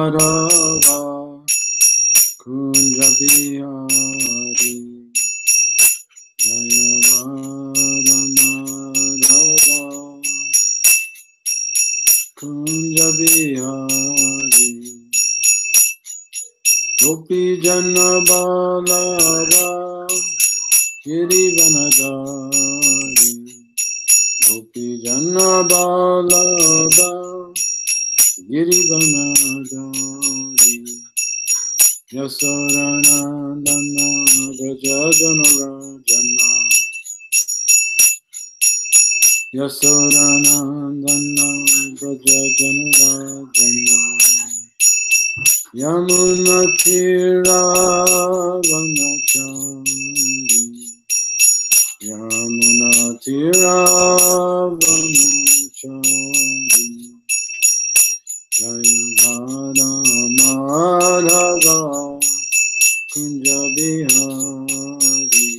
Madhava Kunja Bihari Jaya Radha Madhava Kunja Bihari Gopi Jana Balava Girivanadari Gopi Jana Balava Girivanadari Yasodanandana Gajajanarajana Yasodanandana Gajajanarajana Yamunatira Vanachari Yamunatira Vanachari Jaya Radha Madhava Kunja Bihari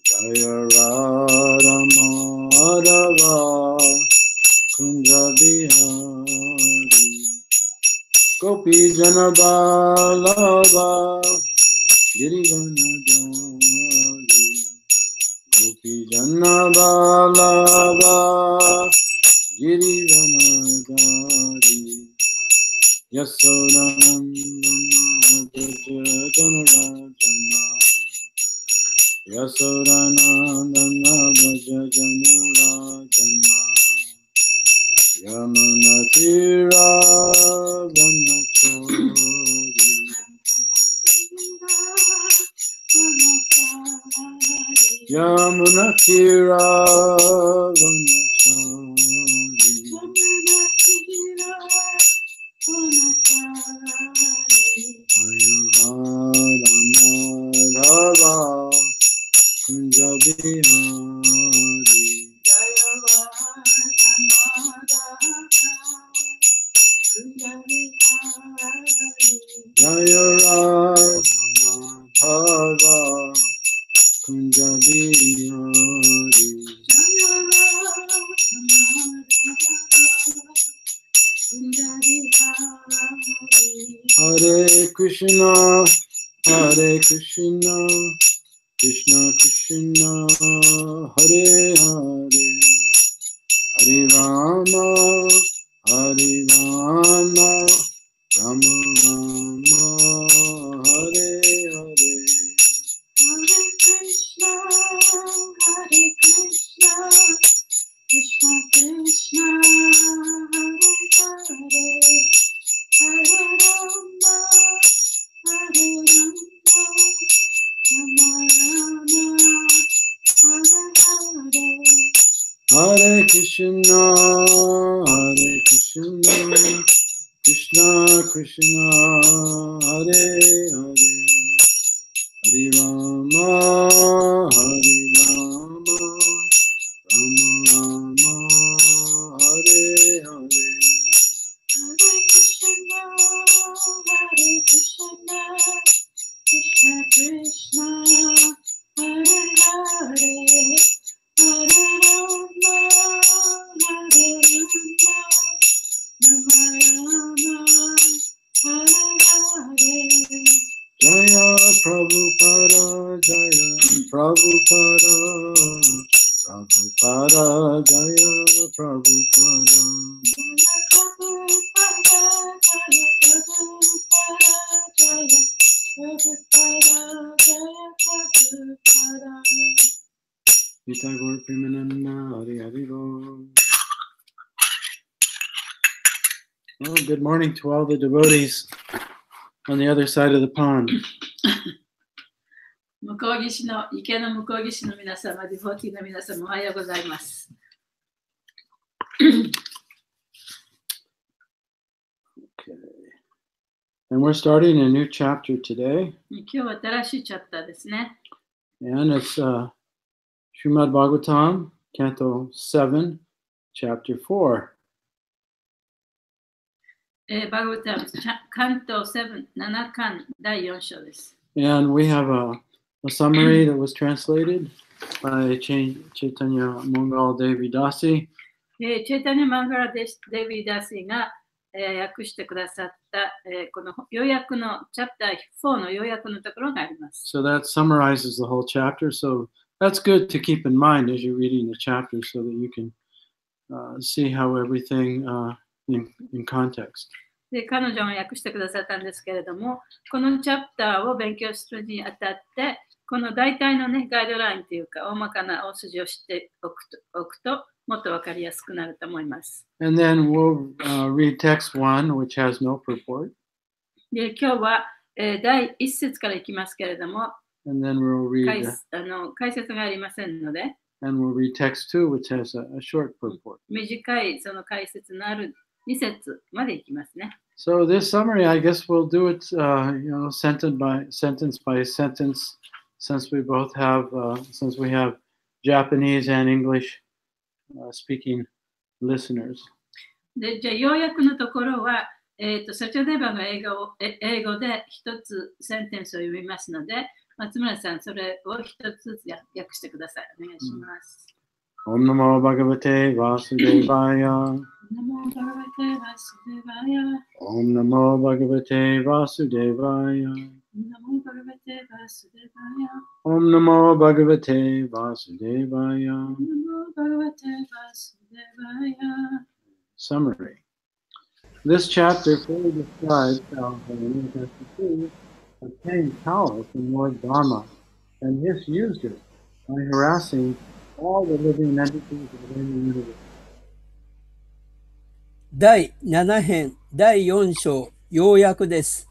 Jaya Radha Madhava Kunja Bihari Gopi Jana Balava Girivanadari Gopi Jana Balava Girivanadari Yasodanandana Brajajanarajana Yasodanandana Brajajanarajana Yamunatira Vanachari Yamunatira Vanachari Radha Madhava Kunja Bihari Jaya Radha Madhava Kunja Bihari Hare Krishna Krishna Krishna Hare Hare Hare Rama Rama Rama Hare Hare Hare Krishna Krishna Krishna Hare Hare Hare Rama Rama Rama Hare Hare Hare Krishna Krishna Krishna Hare Hare Hare Rama Rama Rama Hare Hare Hare Krishna Krishna Krishna Hare Hare Hare Rama Rama Rama Hare Hare Jaya Prabhupada Jaya Prabhupada Prabhupada Jaya Prabhupada Jaya Prabhupada Jaya Prabhupada Jaya Prabhupada Gita Gaur Premananda Hari Hari Bol. Well, good morning to all the devotees on the other side of the pond. 向こう岸の池の向こう岸の皆様、ディフォーティーの皆様、おはようございます。Okay. And we're starting a new chapter today. 今日は新しいチャプターですね。And it's Srimad Bhagavatam, Canto 7, Chapter 4. バグタム、関東7巻第4章です。And we have a summary that was translated by Chaitanya Mangal Devi Dasi. チェイタニャ・マンガラデビダシが訳してくださった、この要約のチャプター4の要約のところがあります。So that summarizes the whole chapter. So that's good to keep in mind as you're reading the chapter so that you can see how everything in context. で、彼女が訳してくださったんですけれども、このチャプターを勉強するにあたって、この大体のね、ガイドラインというか、大まかな大筋を知っておくと、もっとわかりやすくなると思います。And then we'll read text 1, which has no purport. で、今日は、第1節からいきますけれども、And then we'll read 解説がありませんので、and we'll read text 2, which has a short purport. 短いその解説のある2節までいきますね。So this summary, I guess we'll do it, sentence by sentence, since we both have, since we have Japanese and English speaking listeners. で、じゃあ、要約のところは、サチャデバの英語で一つセンテンスを読みますので、松村さん、それを一つずつ訳してください。お願いします。Om Namo Bhagavate Vasudevaya. Om Namo Bhagavate Vasudevaya. Om Namo Bhagavate Vasudevaya. Summary. This chapter fully describes how the Hiranyakshipu obtained power from Lord Dharma and misused it by harassing all the living entities within the universe. 第7編第4章要約です。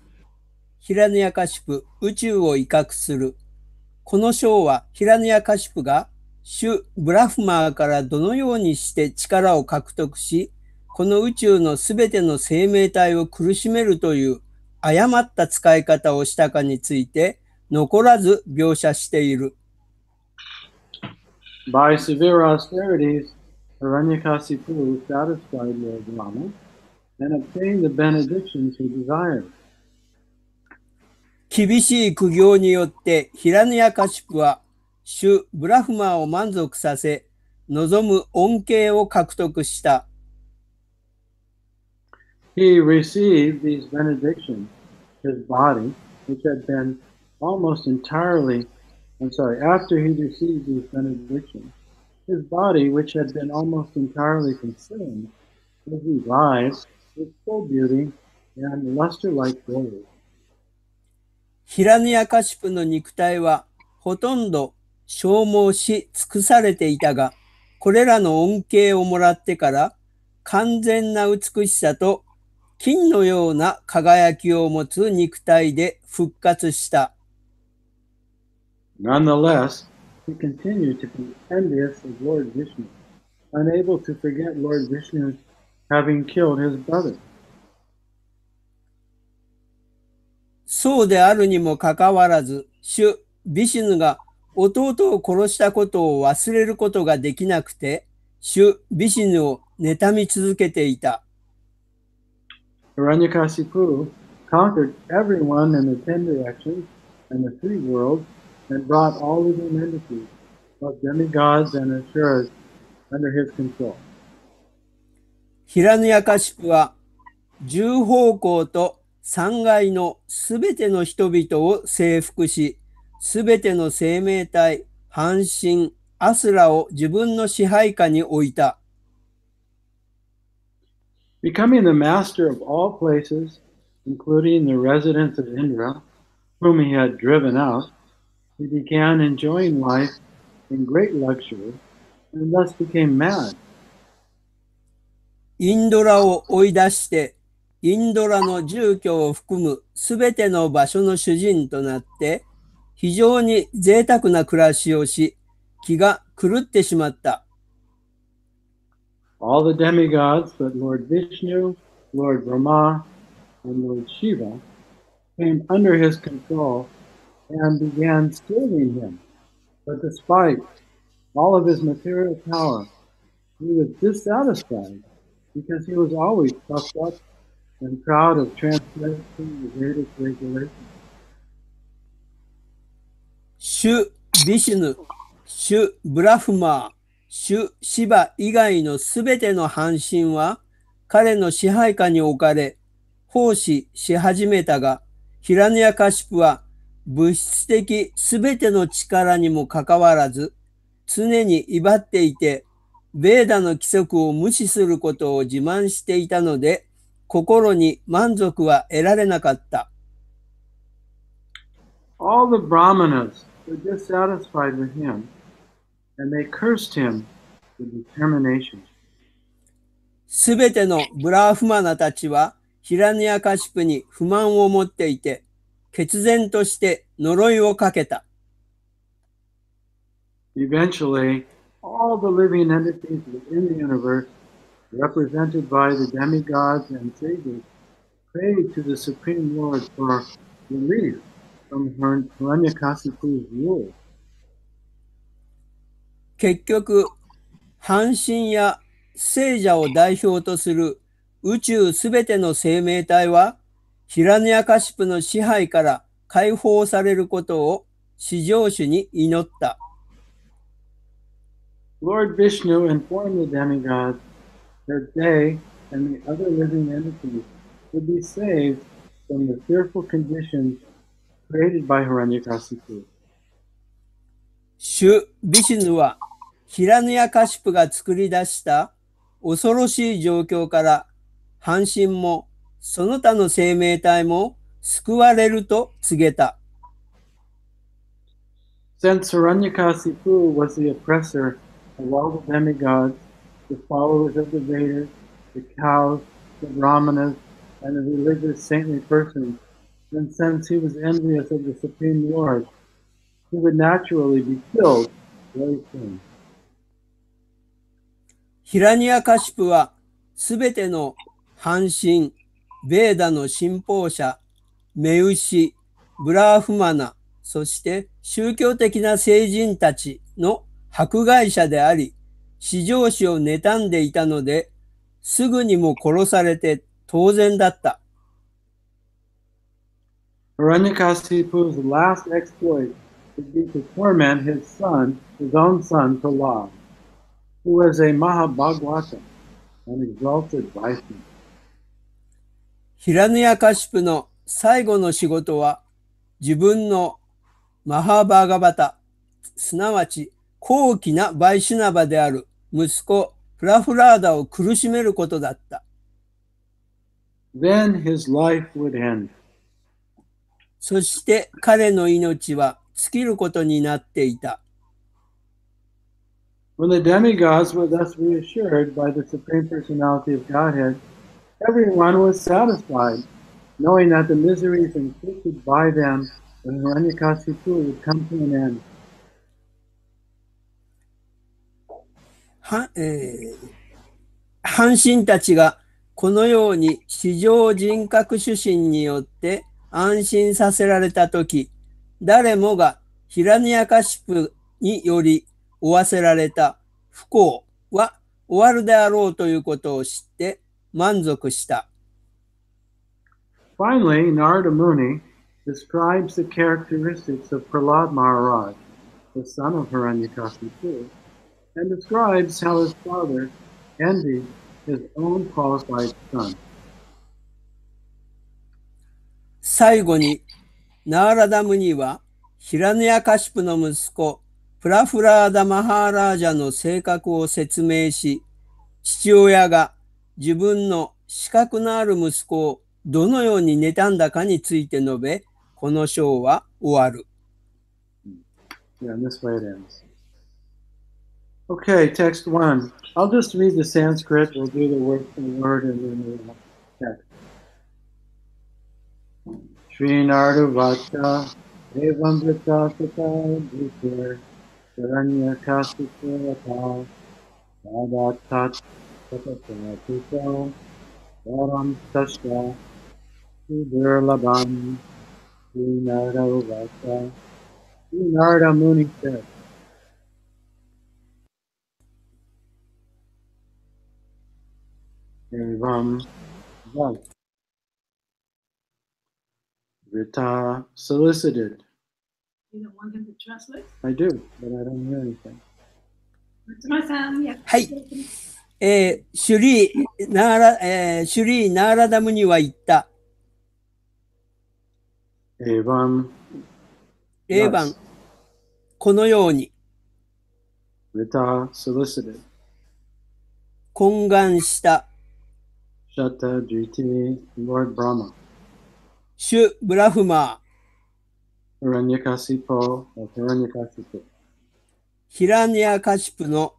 ヒラヌヤカシプ宇宙を威嚇する。この章はヒラヌヤカシプが主ブラフマーからどのようにして力を獲得し、この宇宙のすべての生命体を苦しめるという誤った使い方をしたかについて残らず描写している。By severe austerities, Hiranyakasipu satisfied Lord Rama and obtained the benedictions he desired. 厳しい苦行によってヒラヌヤカシプは主ブラフマーを満足させ、望む恩恵を獲得した。He received these benedictions, his body, which had been almost entirely, after he received these benedictions, his body, which had been almost entirely consumed, was revived with full beauty and luster like gold. ヒラヌヤカシプの肉体はほとんど消耗し尽くされていたが、これらの恩恵をもらってから完全な美しさと金のような輝きを持つ肉体で復活した。Nonetheless, he continued to be envious of Lord Vishnu, unable to forget Lord Vishnu having killed his brother. そうであるにもかかわらず、主ビシュヌが弟を殺したことを忘れることができなくて、主ビシュヌを妬み続けていた。Hiranyakasipu conquered everyone in the 10 directions and the 3 worlds and brought all living entities, both demigods and asuras, under his control. ヒラヌヤカシプは10方向と3階のすべての人々を征服し、すべての生命体、半身、アスラを自分の支配下に置いた。Becoming the master of all places, including the residents of Indra, whom he had driven out, he began enjoying life in great luxury and thus became mad. インドラを追い出して、インドラの住居を含むすべての場所の主人となって、非常に贅沢な暮らしをし、気が狂ってしまった。All the demigods but Lord Vishnu, Lord Brahma, and Lord Shiva came under his control and began serving him. But despite all of his material power, he was dissatisfied because he was always puffed up and proud of transgressing the greatest regulations. 主ビシュヌ、主ブラフマー、主シバ以外のすべての半身は彼の支配下に置かれ、奉仕し始めたが、ヒラニヤカシプは物質的すべての力にもかかわらず、常に威張っていて、ベーダの規則を無視することを自慢していたので、心に満足は得られなかった。All the brahmanas were dissatisfied with him, and they cursed him with determination. すべてのブラーフマナたちはヒラニヤカシプに不満を持っていて、決然として呪いをかけた。Eventually, all the living entities within the universe, represented by the demigods and sages, prayed to the Supreme Lord for relief from Hiranyakasipu's rule. 結局、半身や聖者を代表とする宇宙すべての生命体は、ヒラニヤカシプの支配から解放されることを至上主に祈った。Lord Vishnu informed the demigods that they and the other living entities would be saved from the fearful conditions created by Hiranyakasipu. シュ・ビシュヌはヒラニヤカシプが作り出した恐ろしい状況から半身もその他の生命体も救われると告げた。Since Hiranyakasipu was the oppressor of all the demigods, the followers of the Vedas, the cows, the brahmanas, and the religious saintly persons, and since he was envious of the Supreme Lord, he would naturally be killed very soon. ヒラニヤカシプはすべての半身、ベーダの信奉者、メウシ、ブラーフマナ、そして宗教的な聖人たちの迫害者であり、至上主を妬んでいたので、すぐにも殺されて当然だった。Hiranyakasipu's last exploit would be to torment his own son, Prahlad, who was a Mahabhagavata, an exalted Vaishnava. ヒラニヤカシプの最後の仕事は、自分のマハバーガバタ、すなわち高貴なバイシュナバである息子プラフラーダを苦しめることだった。Then his life would end. そして彼の命は尽きることになっていた。When the demigods were thus reassured by the Supreme Personality of Godhead, everyone was satisfied, knowing that the miseries inflicted by them when Hiranyakasipu would come to an end. 半身たちがこのように至上人格主神によって安心させられたとき、誰もがヒラニヤカシプにより負わせられた不幸は終わるであろうということを知って満足した。Finally, Narada Muni describes the characteristics of Prahlad Maharaj, the son of Hiranyakasipu, and describes how his father envied his own qualified son. 最後にナーラダムニはヒラニヤカシプの息子プラフラーダ・マハーラージャの性格を説明し、父親が自分の資格のある息子をどのように妬んだかについて述べ、この章は終わる。Yeah, in this way it ends. Okay, text 1. I'll just read the Sanskrit. We'll do the word for word and then we'll text. Shri Narada Vacha Evam Vrita Sata Bhukir Saranya Kasipurata Vadatat Satata Puto Varam Tashta Sudurlabam Shri Narada Vacha Shri Narada Muni said, Evam Vacha Rita solicited. You don't want him to translate? I do, but I don't hear anything. 松丸さん、はい。シュリー・ナーラダムには言った。 Evam エーバン、このように Rita solicited 懇願した。 Satyadeva Lord Brahma シュ・ブラフマ Hiranyakasipo of Hiranyakasipu ヒラニアカシプの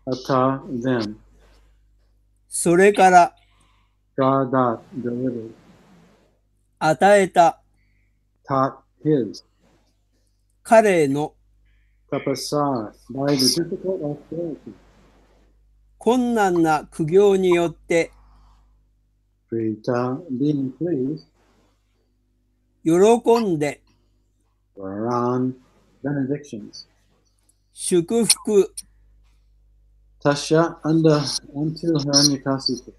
Ata then それから Pradat delivered 与えた taught his 彼の tapasa by the difficult austerity 困難な苦行によって Prita being pleased 喜んで were on benedictions 祝福 Tasha unto Hiranyakasipu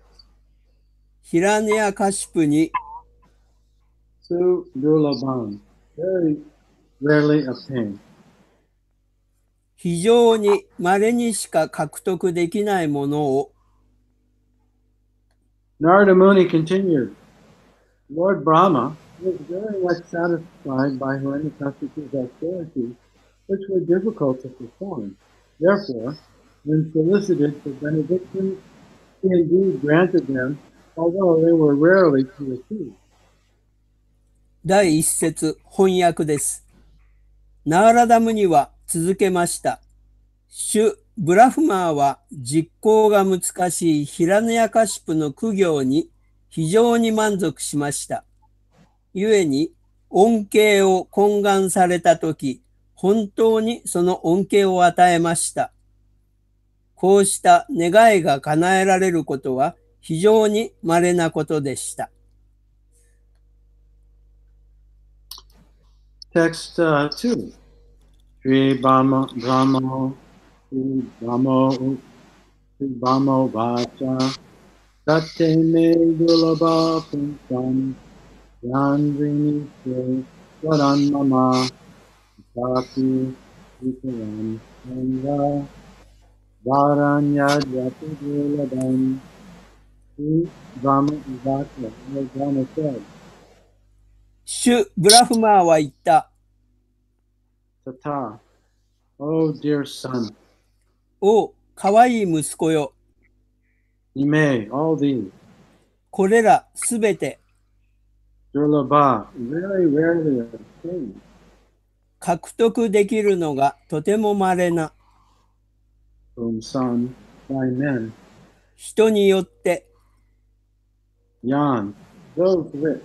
ヒラニアカシプに Su Durlabhan very rarely obtained 非常に稀にしか獲得できないものを Narada Muni continued, Lord Brahma was very much satisfied by Hiranyakasipu's austerities, which were difficult to perform. Therefore, when solicited for benedictions, he indeed granted them, although they were rarely to receive. 第一節翻訳です。ナーラダムには続けました。シュ・ブラフマーは実行が難しいヒラニアカシプの苦行に非常に満足しました。故に恩恵を懇願されたとき、本当にその恩恵を与えました。こうした願いが叶えられることは非常に稀なことでした。Text 2. Sri Brahmo Sri Brahmo Vacha Tate me Dulabha Punsam Yandrini Se Varan Mama Tapi Vikaram Sangha Varanya Jati Dulabhan Sri Brahmo Vacha Lord Brahma said シュ・ブラフマーは言った。 Tata, oh dear son, お、かわいい息子よ。 Ime, all these, これらすべて Durlabha, very rarely obtained, 獲得できるのがとても稀な from some by men, 人によって Yan, those rich,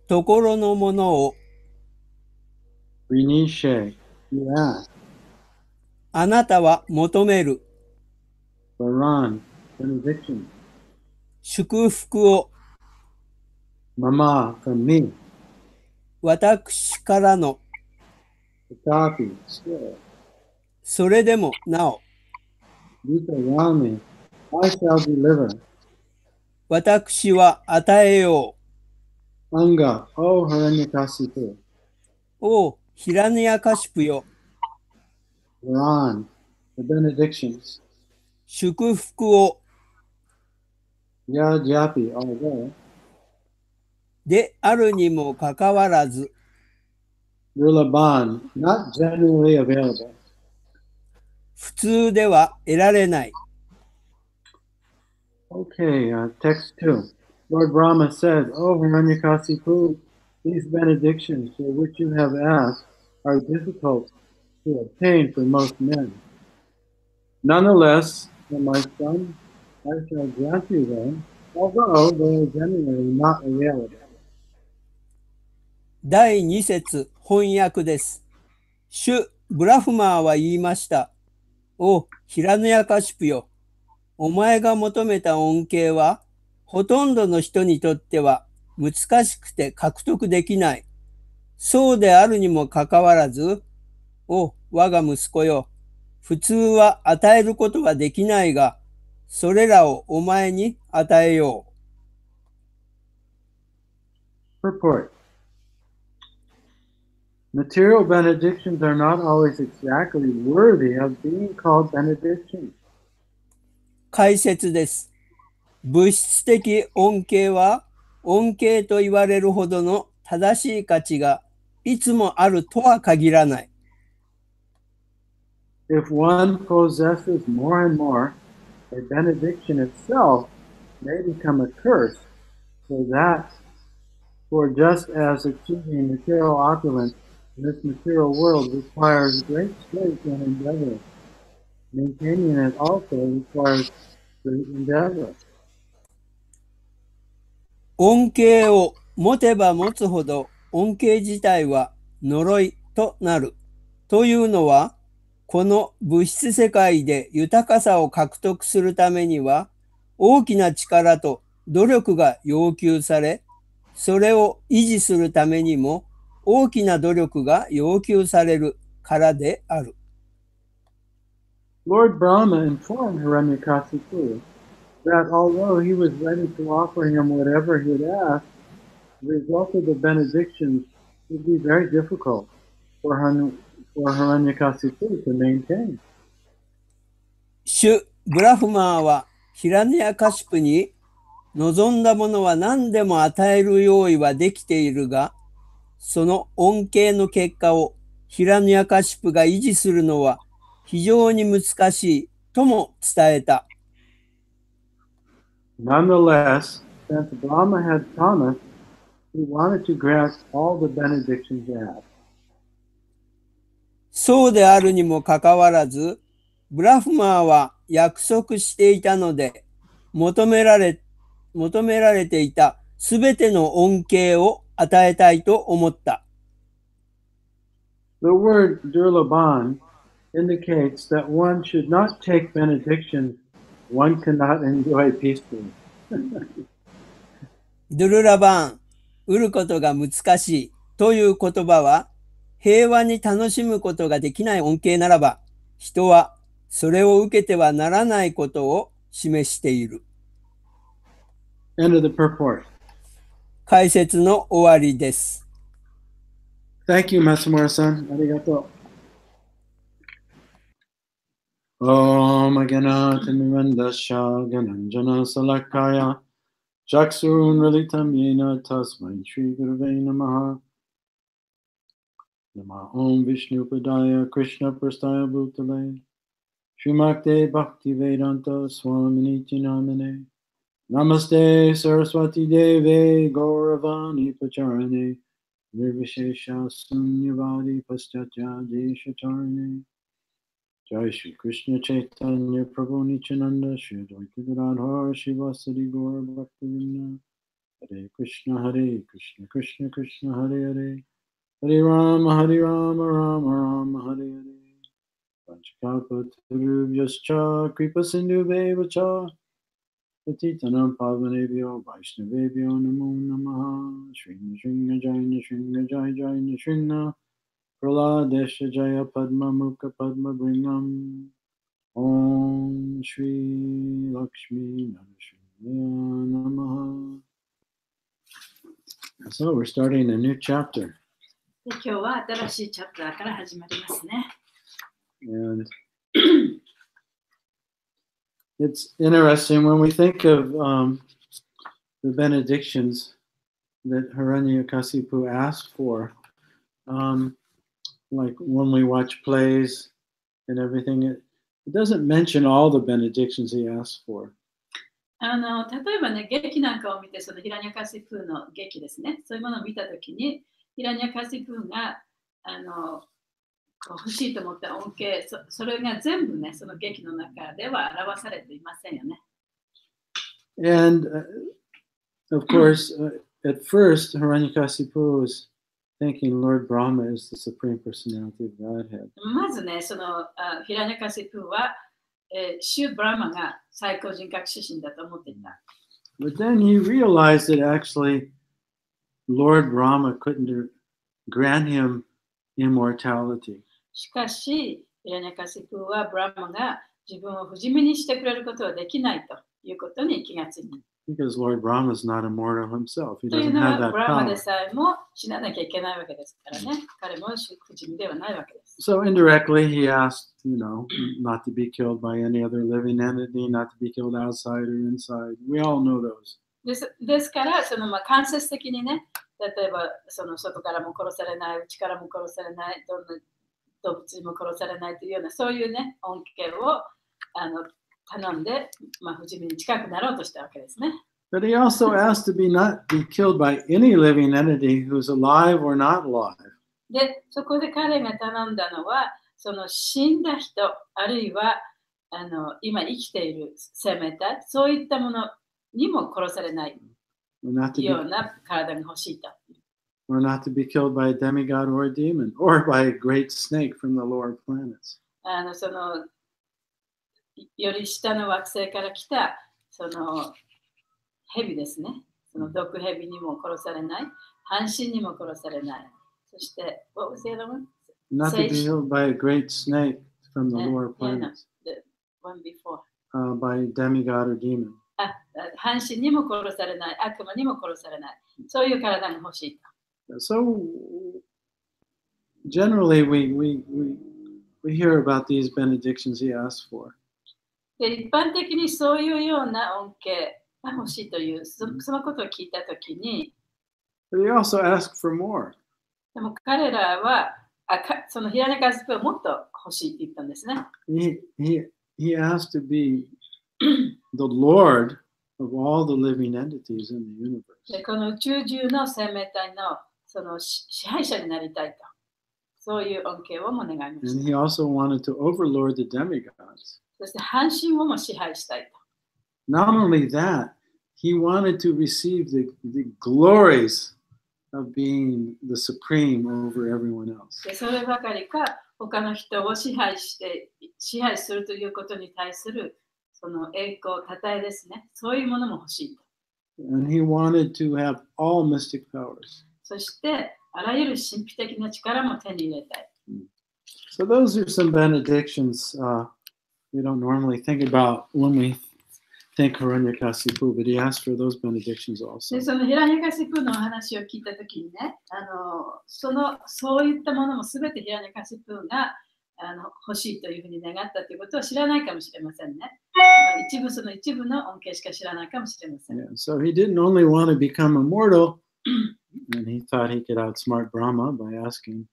ところのものを Rinishe, you ask, あなたは求める Varan, benediction, 祝福を Mama, from me, 私からの Tatapi, still, それでもなお Vikarami, I shall deliver, 私は与えよ Anga, O Hiranyakasipu, う。おヒラニアカシプよ。 Varan, the benedictions, 祝福を Yadyapi, although, であるにもかかわらず Durlabhan, not generally available. 普通では得られない。 Okay, text 2. Lord Brahma said, O Hiranyakasipu, these benedictions for which you have asked are difficult to obtain for most men. Nonetheless, for my son, I shall grant you them, although they are generally not available. 第2節翻訳です。シュ・ブラフマーは言いました。おヒラニアカシプよ。お前が求めた恩恵は、ほとんどの人にとっては難しくて獲得できない。そうであるにもかかわらず、お我が息子よ。普通は与えることはできないが、それらをお前に与えよう。 Purport. Material benedictions are not always exactly worthy of being called benedictions. 解説です。物質的恩恵は恩恵と言われるほどの正しい価値がいつもあるとは限らない。If one possesses more and more, a benediction itself may become a curse, for just as achieving material opulence in this material world requires great strength and endeavor, maintaining it also requires great endeavor. 恩恵を持てば持つほど恩恵自体は呪いとなる。というのは、この物質世界で豊かさを獲得するためには、大きな力と努力が要求され、それを維持するためにも大きな努力が要求されるからである。Lord Brahma informed Hiranyakasipu that although he was ready to offer him whatever he had asked, the result of the benedictions would be very difficult for Hiranyakasipu to maintain. 主ブラフマーはヒラニヤカシプに望んだものは何でも与える用意はできているが、その恩恵の結果をヒラニヤカシプが維持するのは非常に難しいとも伝えた。Nonetheless, since Brahma had promised, he wanted to grant all the benedictions asked. そうであるにもかかわらず、ブラフマーは約束していたので、求められていたすべての恩恵を与えたいと思った。The word durlaban indicates that one should not take benedictions one cannot enjoy peacefully. ドゥルラバン、得ることが難しいという言葉は、平和に楽しむことができない恩恵ならば、人はそれを受けてはならないことを示している。End of the purport. 解説の終わりです。Thank you, Matsumura-san. Arigato. Om Aganatanirandasya Gananjana Salakaya Chaksurun Ralitam Yena Tasmai Shri Gurave Namaha Nama Om Vishnu Padaya Krishna Prastaya Bhutale Srimakte Bhakti Vedanta Swaminiti Namane Namaste Saraswati Deve Gauravani Pacharane Nirvishesha Sunyavadi Paschatya Deshatarane Jai Shri Krishna Chaitanya Prabhu Nityananda Shri Advaita Gadadhar Shivasadi Gaur Bhaktivinoda Hare Krishna Krishna Krishna Hare Hare Hare Rama Rama Rama Hare Hare Panchakalpatarubhyascha Kripa Sindhubheva Patitanam Pavanebhyo Vaishnavebhyo Namo Namaha Shringa Jaina Shringa Praladesha Jaya Padma Mukha Padma Bringam Om Shri Lakshmi Narayana Namaha. So we're starting a new chapter. で今日は新しいチャプターから始まりますね。And it's interesting when we think of the benedictions that Hiranyakasipu asked for. Like when we watch plays and everything, it doesn't mention all the benedictions he asked for. 例えばね、劇なんかを見て、そのヒラニャカシプーの劇ですね、そういうものを見たときに、ヒラニャカシプーが欲しいと思った恩恵、それが全部ね、その劇の中では表されていませんよね。And of course, at first, Hiranyakasipu was thinking Lord Brahma is the Supreme Personality of Godhead. まずね、そのヒラニャカシプーは、シュ・ブラマが最高人格主神だと思っていた。But then he realized that actually Lord Brahma couldn't grant him immortality. しかし、ヒラニャカシプーはブラマが自分を不死身にしてくれることはできないということに気がついた。Because Lord Brahma is not immortal himself. He という doesn't の have は、 that ブラマで power. さえも死ななきゃいけないわけですからね。彼も不死身ではないわけです。So indirectly, he asked, not to be killed by any other living entity, not to be killed outside or inside. We all know those. ですから、間接的にね、例えばその外からも殺されない、内からも殺されない、どんな動物にも殺されないというような、そういうね、恩恵を頼んで、不死身に近くなろうとしたわけですね。But he also asked to not be killed by any living entity who's alive or not alive. で、そこで彼が頼んだのは、その死んだ人、あるいは今生きている生命体、そういったものにも殺されないような体が欲しいと。Or not to be killed by a demigod or a demon, or by a great snake from the lower planets. そのより下の惑星から来たその蛇ですね。その毒蛇にも殺されない、半身にも殺されない。そして、what was the other one? Not to be killed by a great snake from the lower planets. The one before. By a demigod or demon. 半身にも殺されない、悪魔にも殺されない。そういう体が欲しいと。So, generally, we hear about these benedictions he asked for. で、一般的にそういうような恩恵が欲しいという、そのことを聞いたときに、But he also asked for more. でも彼らはそのヒラネカスプをもっと欲しいって言ったんですね。He asked to be the Lord of all the living entities in the universe. でこの宇宙中の生命体のその支配者になりたいと。そういう恩恵をも願いました。And he also wanted to overlord the demigods. そして半身をも支配したいと。Not only that, he wanted to receive the glories of being the supreme over everyone else. でそればかりか、他の人を支配するということに対するその栄光、たたえですね。そういうものも欲しいと。And he wanted to have all mystic powers. そして、あらゆる神秘的な力も手に入れたい。So those are some benedictions we don't normally think about when we think Hiranyakasipu, but he asked for those benedictions also. でそのヒラニャカシプの話を聞いたときにね、そういったものもすべてヒラニャカシプが欲しいというふうに願ったということを知らないかもしれませんね。その一部の恩恵しか知らないかもしれません。Yeah, so he didn't only want to become immortal, and he thought he could outsmart Brahma by asking.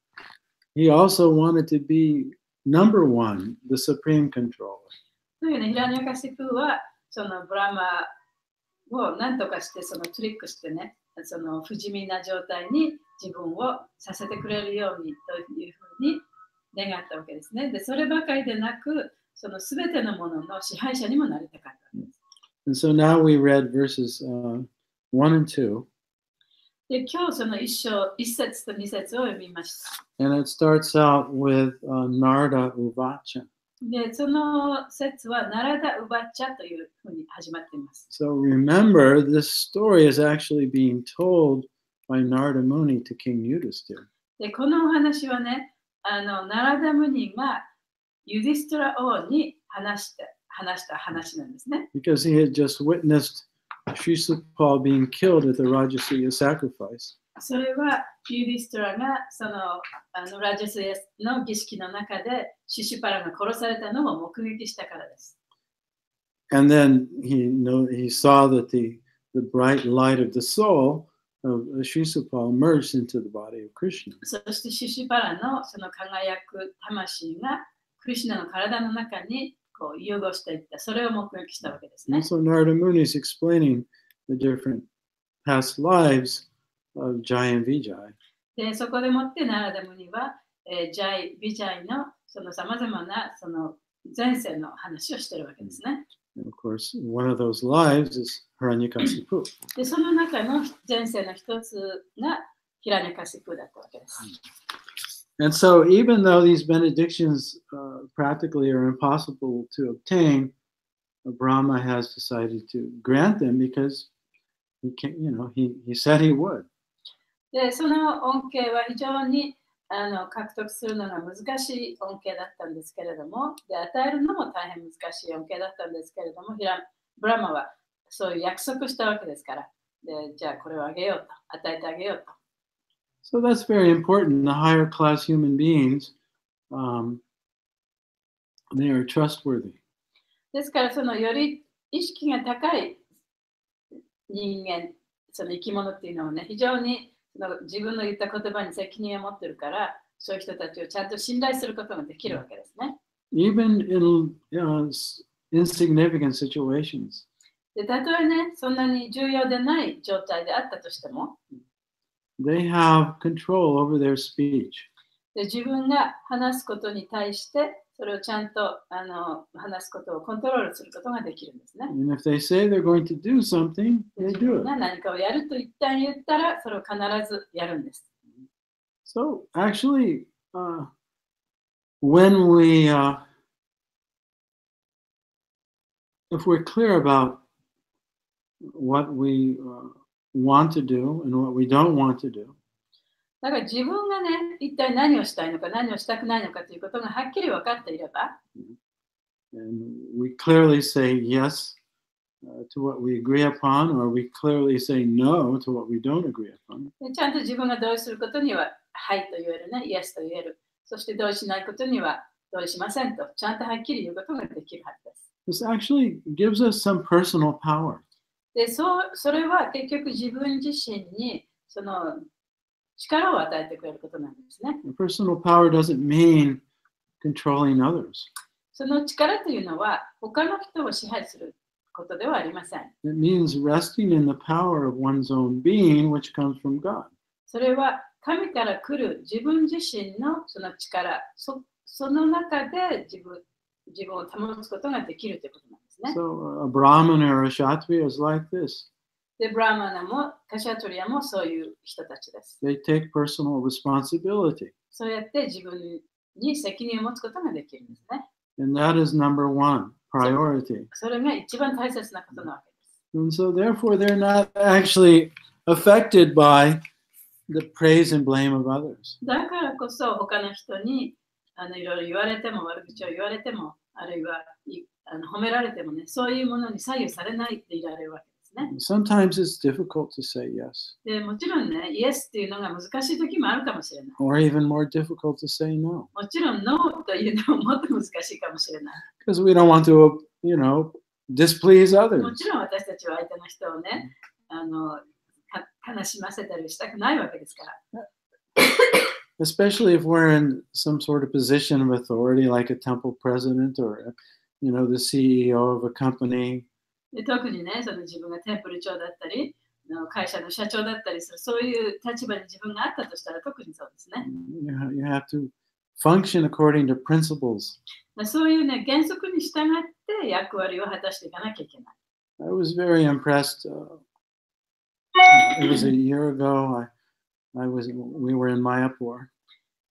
He also wanted to be number one, the supreme controller. というね、ヒラニャカシプはそのブラマを何とかしてそのトリックしてね、その不死身な状態に自分をさせてくれるようにというふうに願ったわけですね。で、そればかりでなく、そのすべてのものの支配者にもなりたかったんです。And so now we read verses 1 and 2. で、今日その一節と二節を読みました。And it starts out with Narada Uvacha. で、その節はナラダ・ウバチャというふうに始まっています。So remember, this story is actually being told by Narada Muni to King Yudhisthira. で、このお話はね、ナラダムニがユディストラ王に話した話なんですね。Because he had just witnessed Shishupal being killed at the Rajasuya sacrifice. それはユディストラがそのラジャスヤの儀式の中でシシュパラが殺されたのを目撃したからです。And then he saw that the bright light of the soul of Shishupal merged into the body of Krishna. そしてシシュパラのその輝く魂がクリシュナの体の中にこう融合していった。それを目撃したわけですね。And so Narada Muni is explaining the different past lives of Jai and Vijay. で、そこでもってナラダムニは、ジャイ、ビジャイのそのさまざまなその前世の話をしているわけですね。And of course, one of those lives is Hiranyakasipu. で、その中の前世の一つがヒラニャカシプだったわけです。And so, even though these benedictions practically are impossible to obtain, Brahma has decided to grant them because he said he would. で、その恩恵は非常に獲得するのが難しい恩恵だったんですけれども、で、与えるのも大変難しい恩恵だったんですけれども、ブラマはそういう約束したわけですから、で、じゃあこれをあげようと、与えてあげようと。So that's very important. The higher class human beings they are trustworthy. ですから、そのより意識が高い人間、その生き物っていうのはね、非常にその自分の言った言葉に責任を持ってるから、そういう人たちをちゃんと信頼することができるわけですね。Even in insignificant situations. で、たとえね、そんなに重要でない状態であったとしても、They have control over their speech. で自分が話すことに対して、それをちゃんと話すことをコントロールすることができるんですね。And if they say they're going to do something, で they 自 do 分 it. が何かをやると一旦言ったら、それを必ずやるんです。So actually, when we, if we're clear about what we want to do and what we don't want to do, だから自分がね、一体何をしたいのか、何をしたくないのかということがはっきり分かっていれば、and we clearly say yes to what we agree upon, or we clearly say no to what we don't agree upon, でちゃんと自分が同意することには、はいと言えるね、イエスと言える。そして同意しないことには、同意しませんと、ちゃんとはっきり言うことができるはずです。this actually gives us some personal power. で、それは結局自分自身にその力を与えてくれることなんですね。Personal power doesn't mean controlling others. その力というのは他の人を支配することではありません。It means resting in the power of one's own being, which comes from God. それは神から来る自分自身のその力、その中で自分を保つことができるということなんですね。So a Brahmin or a Kshatriya is like this. で、ブラーマナもカシャトリアもそういう人たちです。 They take personal responsibility. そうやって自分に責任を持つことができるんですね。And that is number one, priority. それが一番大切なことなわけです。And so therefore they're not actually affected by the praise and blame of others. だからこそ他の人にいろいろ言われても悪口を言われてもあるいは褒められてもね、そういうものに左右されないでいられるわけですね。 Sometimes it's difficult to say yes, でもちろんね、イエスっていうのが難しい時もあるかもしれない。 or even more difficult to say no, もちろんノーというのももっと難しいかもしれない。 because we don't want to, displease も others. ちろん私たちは相手の人をね、悲しませたりしたくないわけですから。Especially if we're in some sort of position of authority, like a temple president or, the CEO of a company. で特にね、その自分がテンプル長だったり、会社の社長だったりする、そういう立場に自分があったとしたら特にそうですね。You have to function according to principles. そういうね、原則に従って役割を果たしていかなきゃいけない。I was very impressed. It was a year ago. We were in Mayapur.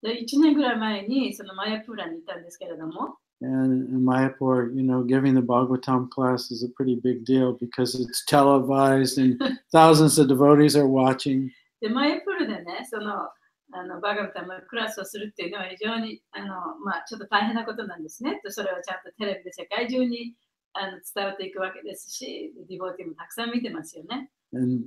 で1年ぐらい前にそのマヤプーラにいたんですけれども、And in Mayapur, giving the Bhagavatam class is a pretty big deal because it's televised and thousands of devotees are watching. でマヤプールでね、そのバガバタムクラスをするっていうのは非常にちょっと大変なことなんですね。それをちゃんとテレビで世界中に伝わっていくわけですし、ディボーティもたくさん見てますよね。And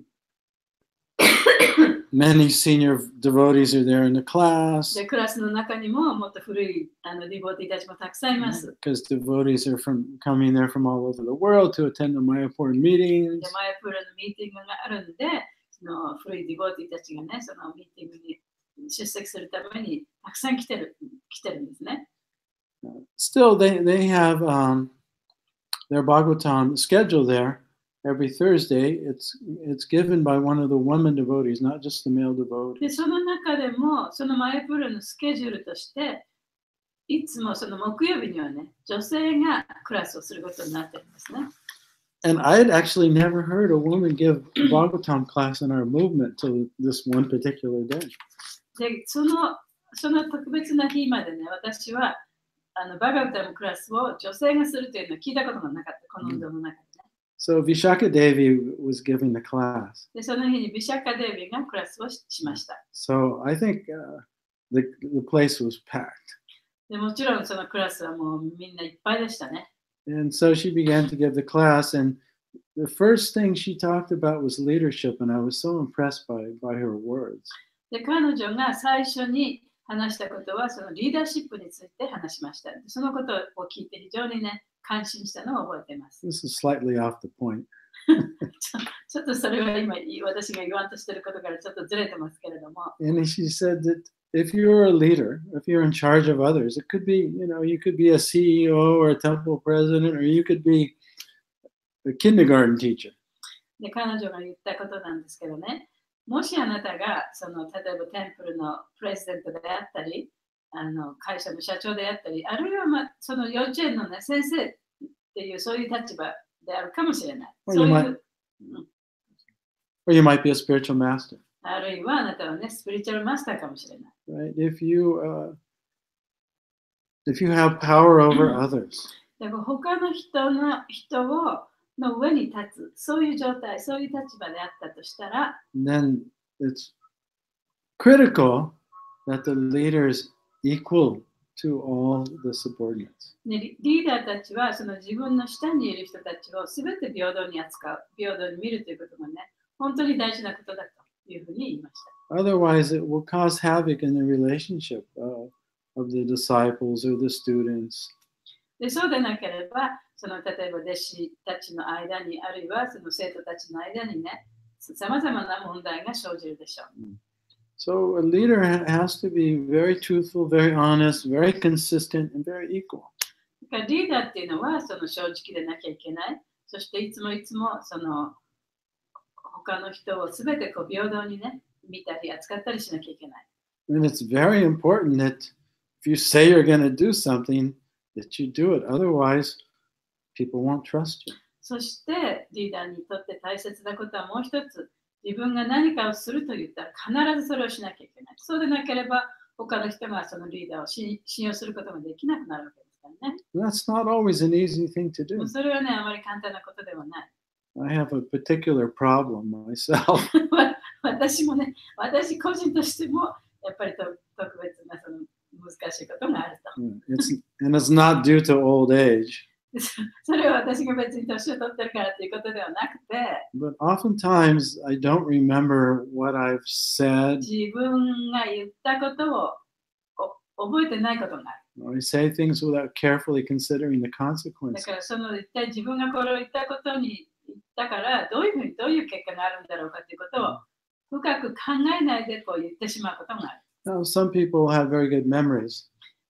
many senior devotees are there in the class. でクラスの中にももっと古いディボーティたちもたくさんいます。 Because devotees are coming there from all over the world to attend the Mayapur meetings. でマヤプーラのミーティングがあるんで、その古いディボーティたちがね、そのミーティングに出席するためにたくさん来てるんですね。Still, they have their Bhagavatam schedule there every Thursday. It's given by one of the women devotees, not just the male で devotees. その中でも、そのマヤプーラのスケジュールとして、いつもその木曜日にはね、女性がクラスをすることになってるんですね。And I had actually never heard a woman give a Bhagavatam class in our movement till this one particular day. で、その特別な日までね、私はバガバタムクラスを女性がするというのを聞いたことがなかった、この運動の中でね。So Vishaka Devi was giving the class. で、その日にビシャカデービーがクラスをしました。So I think the place was packed. でもちろんそのクラスはもうみんないっぱいでしたね。And so she began to give the class, and the first thing she talked about was leadership, and I was so impressed by her words. で、彼女が最初に話したことはそのリーダーシップについて話しました。そのことを聞いて非常にね、感心したのを覚えています。This is slightly off the point. ちょっとそれは今私が言わんとしていることからちょっとずれてますけれども。And she said that if you're a leader, if you're in charge of others, it could be, you could be a CEO or a temple president, or you could be a kindergarten teacher. で、彼女が言ったことなんですけどね、もしあなたが例えばテンプルのプレジデントであったり、会社の社長であったり、あるいは、その幼稚園の、ね、先生っていうそういう立場であるかもしれない。Or you might be a spiritual master. あるいはあなたはね、スピリチュアルマスターかもしれない。Right? If you have power over others, だから他の人の上に立つ、そういう状態、そういう立場であったとしたら、then it's critical that the leader is equal to all the subordinates. ね、リーダーたちはその自分の下にいる人たちをすべて平等に扱う、平等に見るということがね、本当に大事なことだというふうに言いました。Otherwise, it will cause havoc in the relationship of the disciples or the students. でそうでなければ、例えば弟子たちの間に、あるいはその生徒たちの間にね、さまざまな問題が生じるでしょう。So a leader has to be very truthful, very honest, very consistent, and very equal. だからリーダーっていうのは正直でなきゃいけない。そしていつも他の人をすべて平等にね、見たり扱ったりしなきゃいけない。And it's very important that if you say you're going to do something, that you do it. Otherwise, people won't trust you. そしてリーダーにとって大切なことはもう一つ。自分が何かをすると言ったら必ずそれをしなきゃいけない。そうでなければ他の人がそのリーダーを信用することができなくなるわけですからね。That's not always an easy thing to do. それはね、あまり簡単なことではない。I have a particular problem myself. 私もね、私個人としてもやっぱり特別な難しいことがあると。And it's not due to old age. それは私が別に年を取ってるからということではなくて、But oftentimes I don't remember what I've said. 自分が言ったことを覚えてないことがある。I say things without carefully considering the だ consequences. から一体自分がこれを言ったことに言ったからどういう結果があるんだろうかということを深く考えないで言ってしまうことがある。Now, some people have very good memories.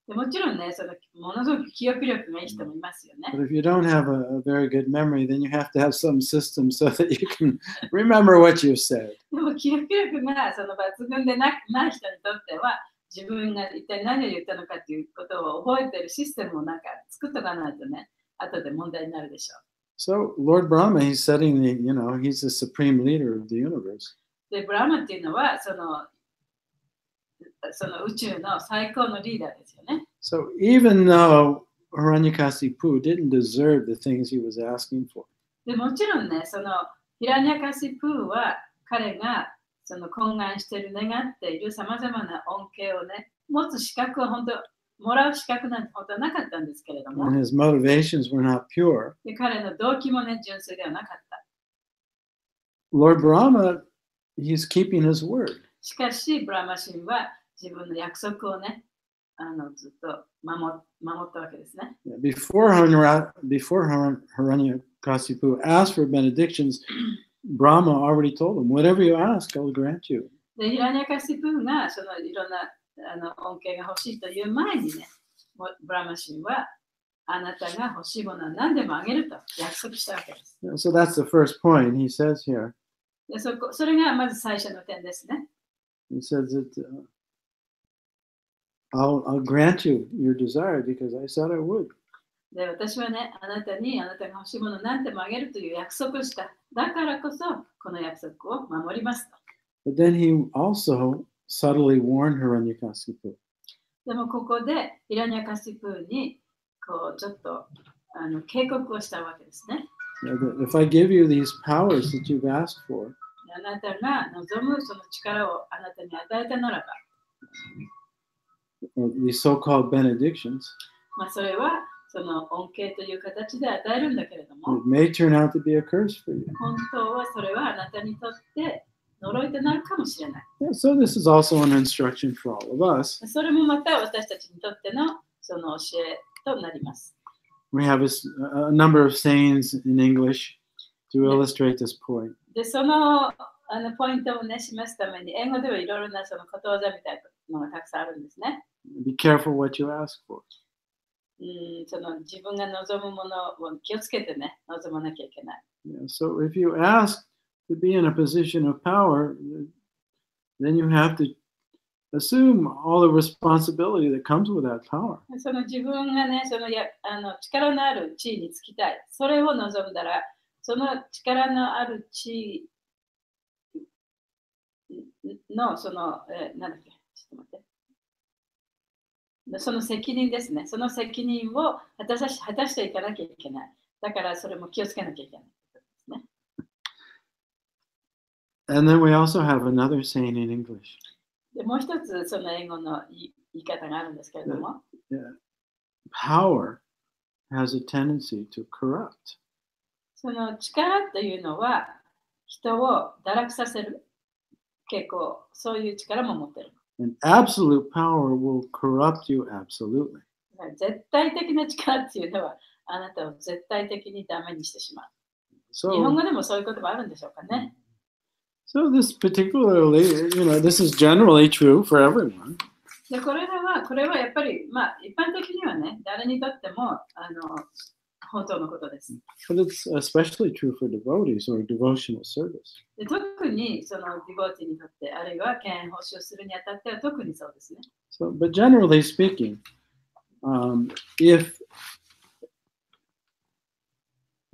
でもちろんね、ものすごく記憶力がいい人もいますよね。But if you don't have a very good memory, then you have to have some system so that you can remember what you've said. でも記憶力が抜群でない人にとっては、自分が一体何を言ったのかということを覚えているシステムを作っとかないとね、後で問題になるでしょう。So Lord Brahma, he's setting he's the supreme leader of the universe. で、ブラマっていうのはその宇宙の最高のリーダーですよね。So even though Hiranyakasipu didn't deserve the things he was asking for. でもちろんね、ヒラニャカシプーは彼が懇願している願っているさまざまな恩恵をね、持つ資格は本当、もらう資格なんて本当はなかったんですけれども。And his motivations were not pure. で、彼の動機もね、純粋ではなかった。Lord Brahma, he's keeping his word. しかし、ブラマ神は自分の約束をね、ずっと守ったわけですね。Before Hiranyakasipu asked for benedictions, Brahma already told him, whatever you ask, I will grant you. で、ヒラニャカシプーがいろんな恩恵が欲しいという前にね、ブラマ神はあなたが欲しいものは何でもあげると約束したわけです。So that's the first point he says here. でそれがまず最初の点ですね。He says that I'll grant you your desire because I said I would. で、私はね、あなたが欲しいものを何でもあげるという約束をした。だからこそ、この約束を守りますと。But then he also subtly warned Hiranyakasipu. でもここで、ヒラニャカシプーにちょっと警告をしたわけですね。If I give you these powers that you've asked for, あなたが望むその力をあなたに与えたならば、these so-called benedictions, それはその恩恵という形で与えるんだけれども、it may turn out to be a curse for you. 本当はそれはあなたにとって呪いとなるかもしれない。Yeah, so this is also an instruction for all of us. それもまた私たちにとってのその教えとなります。We have a number of sayings in English to illustrate this point. で、そのポイントをね、示すために、英語ではいろいろなそのことわざみたいなのがたくさんあるんですね。Be careful what you ask for. その自分が望むものを気をつけてね、望まなきゃいけない。Yeah, so if you ask to be in a position of power, then you have to assume all the responsibility that comes with that power. その自分がね、その力のある地位につきたい。それを望んだら、その力のある地位の、その、なんだっけ、ちょっと待って。その責任ですね。その責任を果たしていかなきゃいけない。だからそれも気をつけなきゃいけないですね。And then we also have another saying in English. でもう一つその英語の言い方があるんですけれども、Power has a tendency to corrupt. その力というのは人を堕落させる傾向、そういう力も持っている。And absolute power will corrupt you absolutely. 絶対的な力っていうのはあなたを絶対的にダメにしてしまう。日 So, 本語でもそういう言葉あるんでしょうかね。so this particularly, this is generally true for everyone. でこれはやっぱり、一般的にはね、誰にとっても本当のことです。But it's especially true for devotees or devotional service. で特にそのディボーティにとって、あるいは敬遠奉仕をするにあたっては特にそうですね。So, but generally speaking, if